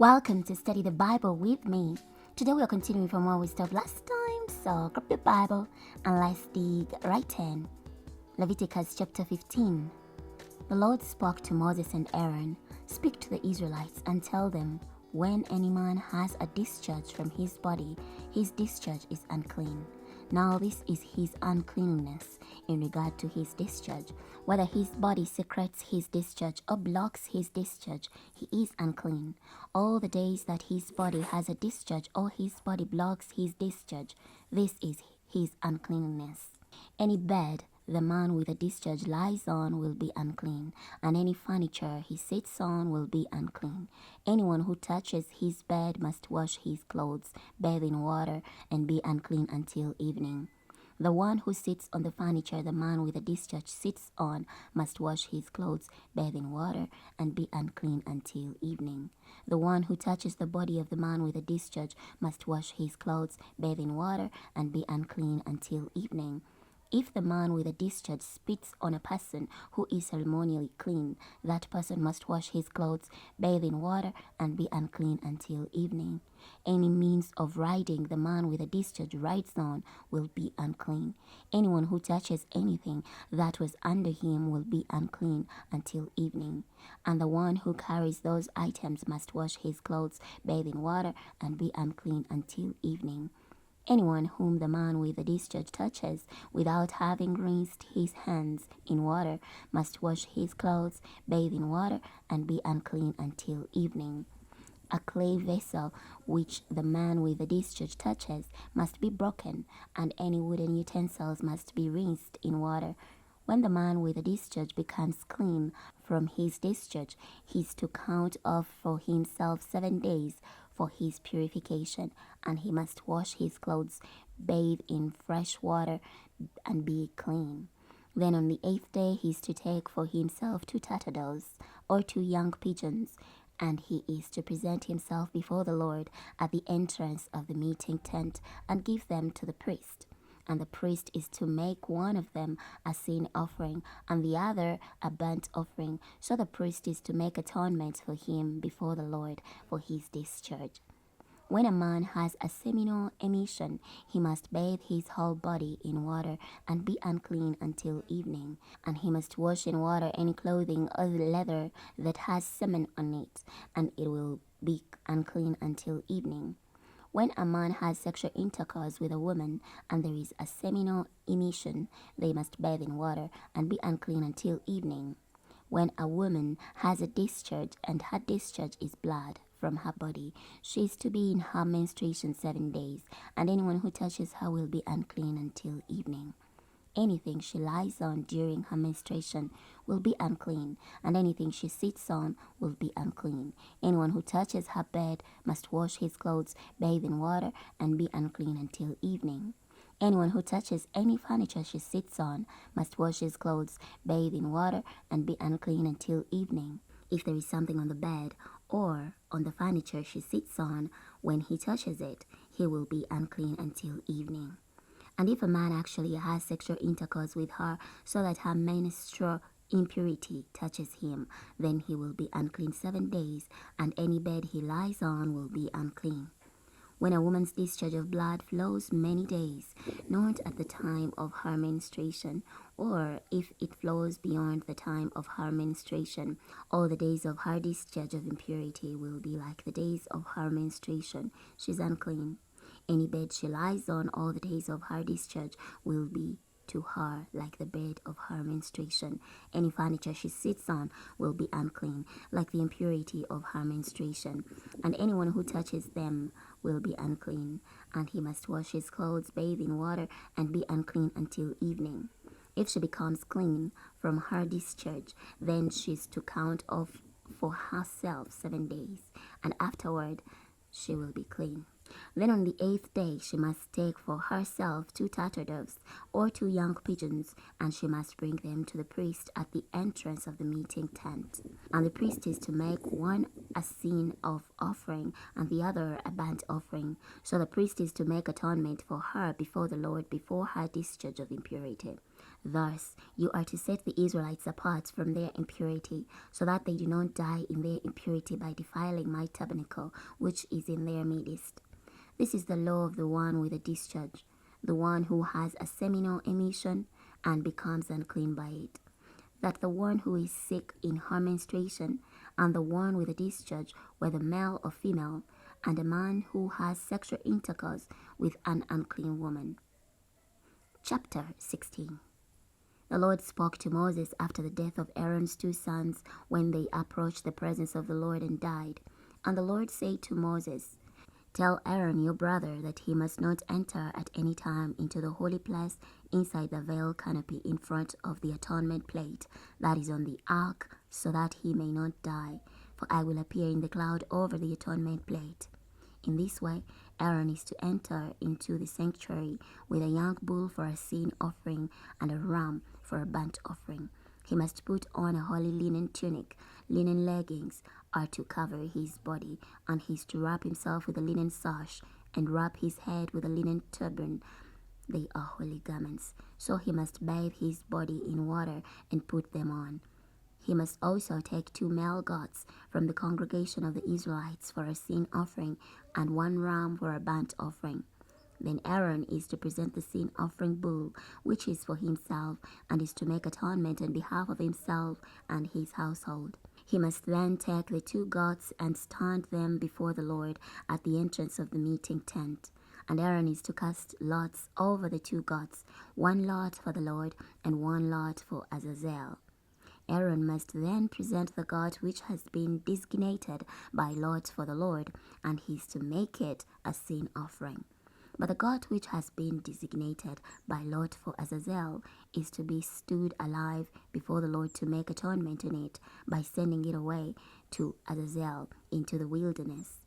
Welcome to Study the Bible with me. Today we are continuing from where we stopped last time, so grab your Bible and let's dig right in. Leviticus chapter 15. The Lord spoke to Moses and Aaron, "Speak to the Israelites and tell them, when any man has a discharge from his body, his discharge is unclean. Now this is his uncleanness in regard to his discharge. Whether his body secretes his discharge or blocks his discharge, he is unclean. All the days that his body has a discharge or his body blocks his discharge, this is his uncleanness. Any bed the man with a discharge lies on will be unclean, and any furniture he sits on will be unclean. Anyone who touches his bed must wash his clothes, bathe in water, and be unclean until evening. The one who sits on the furniture the man with a discharge sits on must wash his clothes, bathe in water, and be unclean until evening. The one who touches the body of the man with a discharge must wash his clothes, bathe in water, and be unclean until evening. If the man with a discharge spits on a person who is ceremonially clean, that person must wash his clothes, bathe in water, and be unclean until evening. Any means of riding the man with a discharge rides on will be unclean. Anyone who touches anything that was under him will be unclean until evening. And the one who carries those items must wash his clothes, bathe in water, and be unclean until evening. Anyone whom the man with the discharge touches without having rinsed his hands in water must wash his clothes, bathe in water, and be unclean until evening. A clay vessel which the man with the discharge touches must be broken, and any wooden utensils must be rinsed in water. When the man with a discharge becomes clean from his discharge, he is to count off for himself 7 days for his purification, and he must wash his clothes, bathe in fresh water, and be clean. Then on the 8th day he is to take for himself 2 turtles or 2 young pigeons, and he is to present himself before the Lord at the entrance of the meeting tent and give them to the priest. And the priest is to make one of them a sin offering and the other a burnt offering. So the priest is to make atonement for him before the Lord for his discharge. When a man has a seminal emission, he must bathe his whole body in water and be unclean until evening. And he must wash in water any clothing or leather that has semen on it, and it will be unclean until evening. When a man has sexual intercourse with a woman and there is a seminal emission, they must bathe in water and be unclean until evening. When a woman has a discharge and her discharge is blood from her body, she is to be in her menstruation 7 days, and anyone who touches her will be unclean until evening. Anything she lies on during her menstruation will be unclean, and anything she sits on will be unclean. Anyone who touches her bed must wash his clothes, bathe in water, and be unclean until evening. Anyone who touches any furniture she sits on must wash his clothes, bathe in water, and be unclean until evening. If there is something on the bed or on the furniture she sits on, when he touches it, he will be unclean until evening. And if a man actually has sexual intercourse with her so that her menstrual impurity touches him, then he will be unclean 7 days, and any bed he lies on will be unclean. When a woman's discharge of blood flows many days, not at the time of her menstruation, or if it flows beyond the time of her menstruation, all the days of her discharge of impurity will be like the days of her menstruation. She is unclean. Any bed she lies on all the days of her discharge will be to her like the bed of her menstruation. Any furniture she sits on will be unclean, like the impurity of her menstruation. And anyone who touches them will be unclean, and he must wash his clothes, bathe in water, and be unclean until evening. If she becomes clean from her discharge, then she is to count off for herself 7 days, and afterward she will be clean. Then on the 8th day she must take for herself 2 turtle doves or 2 young pigeons, and she must bring them to the priest at the entrance of the meeting tent. And the priest is to make one a sin of offering and the other a burnt offering. So the priest is to make atonement for her before the Lord before her discharge of impurity. Thus, you are to set the Israelites apart from their impurity, so that they do not die in their impurity by defiling my tabernacle, which is in their midst. This is the law of the one with a discharge, the one who has a seminal emission and becomes unclean by it, that the one who is sick in her menstruation, and the one with a discharge, whether male or female, and a man who has sexual intercourse with an unclean woman. Chapter 16. The Lord spoke to Moses after the death of Aaron's 2 sons, when they approached the presence of the Lord and died. And the Lord said to Moses, Tell Aaron your brother that he must not enter at any time into the holy place inside the veil canopy in front of the atonement plate that is on the ark, so that he may not die, for I will appear in the cloud over the atonement plate. In this way, Aaron is to enter into the sanctuary with a young bull for a sin offering and a ram for a burnt offering. He must put on a holy linen tunic. Linen leggings are to cover his body, and he is to wrap himself with a linen sash and wrap his head with a linen turban. They are holy garments, so he must bathe his body in water and put them on. He must also take 2 male goats from the congregation of the Israelites for a sin offering and 1 ram for a burnt offering. Then Aaron is to present the sin offering bull, which is for himself, and is to make atonement on behalf of himself and his household. He must then take the 2 goats and stand them before the Lord at the entrance of the meeting tent. And Aaron is to cast lots over the 2 goats, 1 lot for the Lord and 1 lot for Azazel. Aaron must then present the goat which has been designated by lot for the Lord, and he is to make it a sin offering. But the goat which has been designated by lot for Azazel is to be stood alive before the Lord to make atonement on it by sending it away to Azazel into the wilderness.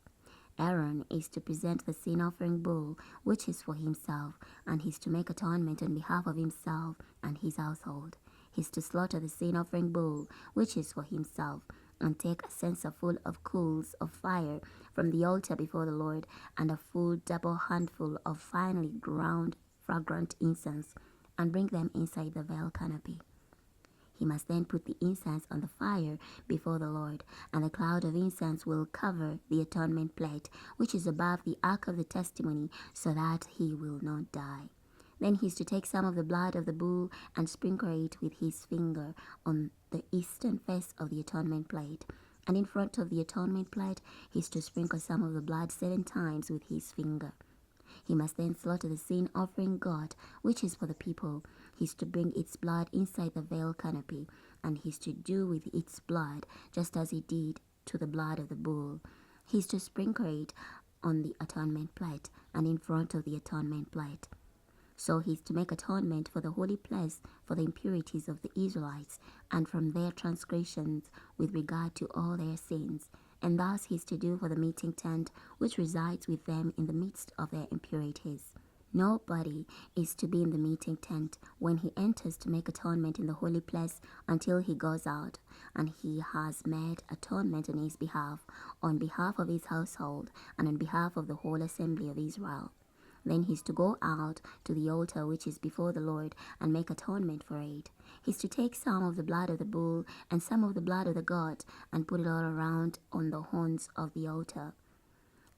Aaron is to present the sin offering bull, which is for himself, and he is to make atonement on behalf of himself and his household. He is to slaughter the sin offering bull, which is for himself, and take a censer full of coals of fire from the altar before the Lord, and a full double handful of finely ground fragrant incense, and bring them inside the veil canopy. He must then put the incense on the fire before the Lord, and a cloud of incense will cover the atonement plate, which is above the ark of the testimony, so that he will not die. Then he is to take some of the blood of the bull and sprinkle it with his finger on the eastern face of the atonement plate. And in front of the atonement plate, he is to sprinkle some of the blood 7 times with his finger. He must then slaughter the sin offering goat, which is for the people. He is to bring its blood inside the veil canopy, and he is to do with its blood just as he did to the blood of the bull. He is to sprinkle it on the atonement plate and in front of the atonement plate. So he is to make atonement for the holy place for the impurities of the Israelites and from their transgressions with regard to all their sins. And thus he is to do for the meeting tent, which resides with them in the midst of their impurities. Nobody is to be in the meeting tent when he enters to make atonement in the holy place until he goes out, and he has made atonement on his behalf, on behalf of his household, and on behalf of the whole assembly of Israel. Then he is to go out to the altar which is before the Lord and make atonement for it. He is to take some of the blood of the bull and some of the blood of the goat and put it all around on the horns of the altar.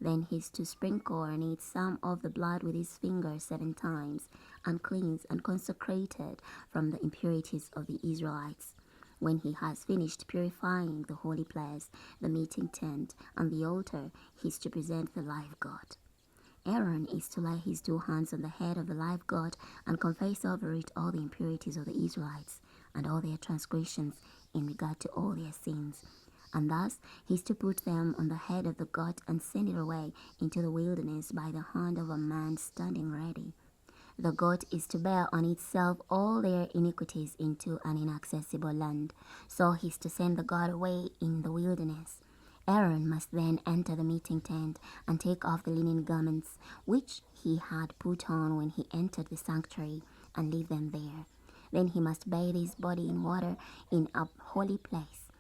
Then he is to sprinkle on it some of the blood with his finger 7 times, and cleanse and consecrate it from the impurities of the Israelites. When he has finished purifying the holy place, the meeting tent, and the altar, he is to present the live goat. Aaron is to lay his 2 hands on the head of the live goat and confess over it all the impurities of the Israelites and all their transgressions in regard to all their sins. And thus he is to put them on the head of the goat and send it away into the wilderness by the hand of a man standing ready. The goat is to bear on itself all their iniquities into an inaccessible land. So he is to send the goat away in the wilderness. Aaron must then enter the meeting tent and take off the linen garments which he had put on when he entered the sanctuary, and leave them there. Then he must bathe his body in water in a holy place,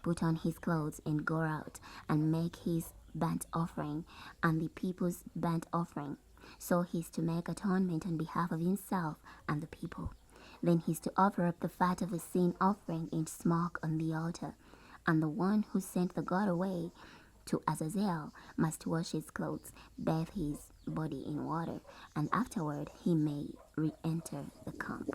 put on his clothes, and go out and make his burnt offering and the people's burnt offering. So he is to make atonement on behalf of himself and the people. Then he is to offer up the fat of the sin offering in smoke on the altar. And the one who sent the God away to Azazel must wash his clothes, bathe his body in water, and afterward he may re-enter the camp.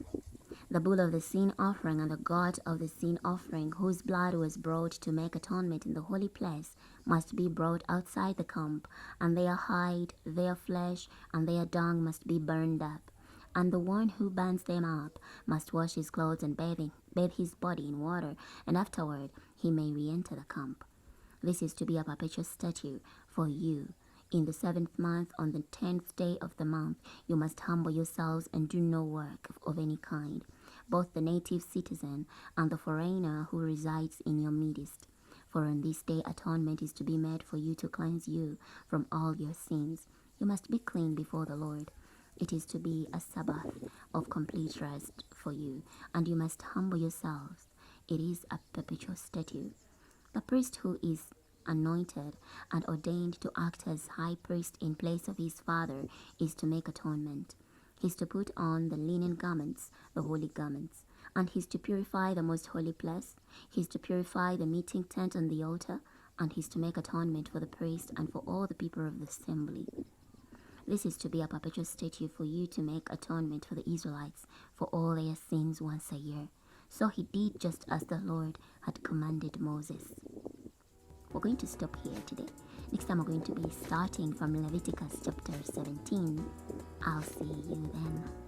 The bull of the sin offering and the goat of the sin offering, whose blood was brought to make atonement in the holy place, must be brought outside the camp, and their hide, their flesh, and their dung must be burned up. And the one who burns them up must wash his clothes and bathe his body in water, and afterward he may re-enter the camp. This is to be a perpetual statute for you. In the 7th month, on the 10th day of the month, you must humble yourselves and do no work of any kind, both the native citizen and the foreigner who resides in your midst. For on this day atonement is to be made for you to cleanse you from all your sins. You must be clean before the Lord. It is to be a Sabbath of complete rest for you, and you must humble yourselves. It is a perpetual statute. The priest who is anointed and ordained to act as high priest in place of his father is to make atonement. He is to put on the linen garments, the holy garments, and he is to purify the most holy place. He is to purify the meeting tent and the altar, and he is to make atonement for the priest and for all the people of the assembly. This is to be a perpetual statute for you to make atonement for the Israelites for all their sins once a year. So he did just as the Lord had commanded Moses. We're going to stop here today. Next time we're going to be starting from Leviticus chapter 17. I'll see you then.